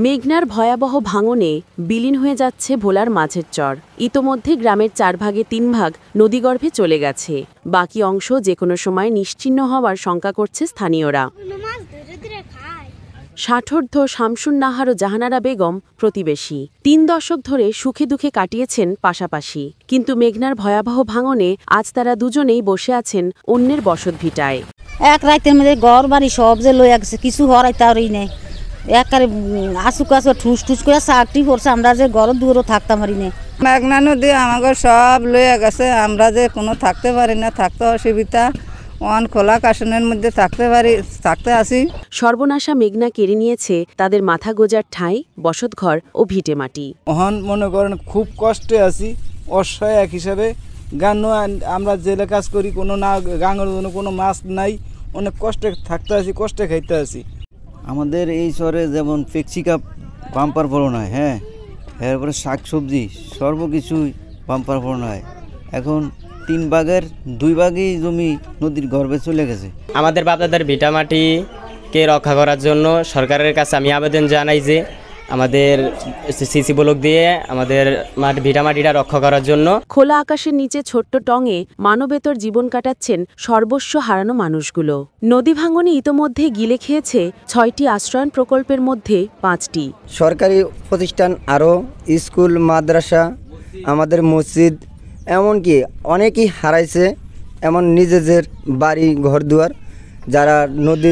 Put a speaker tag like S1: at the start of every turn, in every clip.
S1: মেঘনার ভয়াবহ ভাঙনে বিলীন হয়ে যাচ্ছে ভোলার মাছের চর। ইতোমধ্যে গ্রামের 4 ভাগে 3 ভাগ নদীগর্ভে চলে গেছে। বাকি অংশ যে কোনো সময় নিশ্চিহ্ন হওয়ার শঙ্কা করছে স্থানীয়রা। ষাটোর্ধ্ব শামসুন নাহার ও জাহানারা বেগম প্রতিবেশী। 3 দশক ধরে সুখে দুঃখে কাটিয়েছেন পাশাপাশি, কিন্তু মেঘনার ভয়াবহ ভাঙনে আজ তারা দুজনেই বসে আছেন অন্যের বসতভিটায়।
S2: এক রাতের মধ্যে ঘর বাড়ি সব যে লইয়া গেছে, কিছু হরাইতারই নেই। একারে আসুক ঠুস ঠুস করে চাকরি করছে, আমরা যে ঘর দূরও থাকতে পারি না।
S3: মেঘনা নদী আমাকে সব লইয়া গেছে, আমরা যে কোনো থাকতে পারি না, থাকতে অসুবিধা। খোলা কাশনের মধ্যে থাকতে আসি।
S1: সর্বনাশা মেঘনা কেড়ে নিয়েছে তাদের মাথা গোজার ঠাঁই, বসতঘর ও ভিটে মাটি।
S4: মনে করেন খুব কষ্টে আছি, অসহায় এক হিসাবে। আমরা জেলে কাজ করি, কোনো না গাঙের জন্য কোনো মাছ নাই, অনেক কষ্টে থাকতে আছি, কষ্টে খাইতে আছি।
S5: আমাদের এই শহরে যেমন পেক্সিকা বাম্পার ফলন হয়, হ্যাঁ, এরপরে শাকসবজি সর্বকিছুই বাম্পার ফলন হয়। এখন 3 ভাগের 2 ভাগই জমি নদীর গর্ভে চলে গেছে।
S6: আমাদের বাপদাদার ভিটামাটিকে রক্ষা করার জন্য সরকারের কাছে আমি আবেদন জানাই যে আমাদের সিসি ব্লক দিয়ে আমাদের ভিটামাটিটা রক্ষা করার জন্য।
S1: খোলা আকাশের নিচে ছোট্ট টঙে মানবেতর জীবন কাটাচ্ছেন সর্বস্ব হারানো মানুষগুলো। নদী ভাঙনে ইতোমধ্যে গিলে খেয়েছে 6টি আশ্রয়ণ প্রকল্পের মধ্যে 5টি
S7: সরকারি প্রতিষ্ঠান, আরও স্কুল, মাদ্রাসা, আমাদের মসজিদ, এমনকি অনেকেই হারাইছে। এমন নিজেদের বাড়ি ঘরদুয়ার, যারা নদী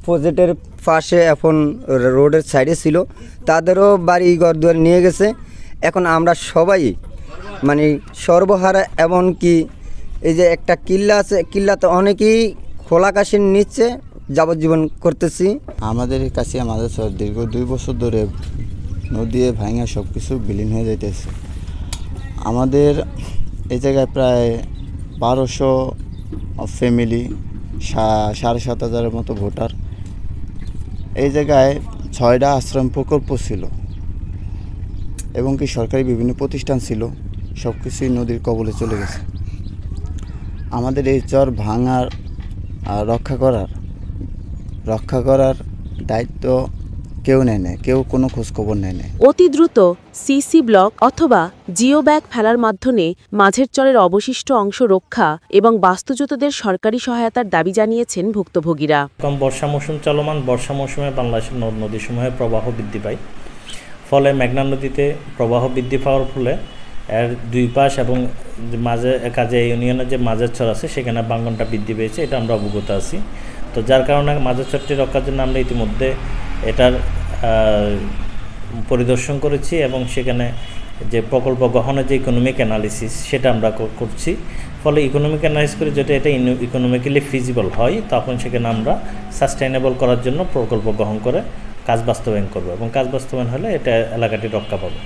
S7: প্রজেক্টের পাশে এখন রোডের সাইডে ছিল, তাদেরও বাড়ি ঘরদুয়ার নিয়ে গেছে। এখন আমরা সবাই সর্বহারা। এমনকি এই যে একটা কিল্লা আছে, কিল্লাতে অনেকেই খোলা কাশির নিচে যাবজ্জীবন করতেছি।
S8: আমাদের কাছে আমাদের দীর্ঘ 2 বছর ধরে নদী ভাঙা সব কিছু বিলীন হয়ে যাইতেছে। আমাদের এই জায়গায় প্রায় 1200 ফ্যামিলি, 7,500 মতো ভোটার। এই জায়গায় 6টা আশ্রম প্রকল্প ছিল এবং কি সরকারি বিভিন্ন প্রতিষ্ঠান ছিল, সব কিছুই নদীর কবলে চলে গেছে। আমাদের এই চর ভাঙার রক্ষা করার দায়িত্ব কেউ নেয় না, কেউ কোনো খোঁজখবর নেয় না।
S1: অতি দ্রুত সিসি ব্লক অথবা জিও ব্যাগ ফেলার মাধ্যমে মাঝের চরের অবশিষ্ট অংশ রক্ষা এবং বাস্তুচ্যুতদের সরকারি সহায়তার দাবি জানিয়েছেন ভুক্তভোগীরা।
S9: বর্ষা মৌসুম চলমান, বর্ষা মৌসুমে বাংলাদেশের নদ নদীসমূহে প্রবাহ বৃদ্ধি পায়। ফলে মেঘনা নদীতে প্রবাহ বৃদ্ধি পাওয়ার ফলে এর 2 পাশ এবং মাঝে কাজে ইউনিয়নের যে মাঝের চর আছে সেখানে ভাঙনটা বৃদ্ধি পেয়েছে, এটা আমরা অবগত আছি। তো যার কারণে মাঝের চরটি রক্ষার জন্য আমরা ইতিমধ্যে এটার পরিদর্শন করেছি এবং সেখানে যে প্রকল্প গ্রহণের যে ইকোনমিক অ্যানালিসিস সেটা আমরা করছি। ফলে ইকোনমিক অ্যানালিসিস করে যেটা এটা ইকোনমিক্যালি ফিজিবল হয়, তখন সেখানে আমরা সাস্টেইনেবল করার জন্য প্রকল্প গ্রহণ করে কাজ বাস্তবায়ন করব এবং কাজ বাস্তবায়ন হলে এটা এলাকাটি রক্ষা পাবে।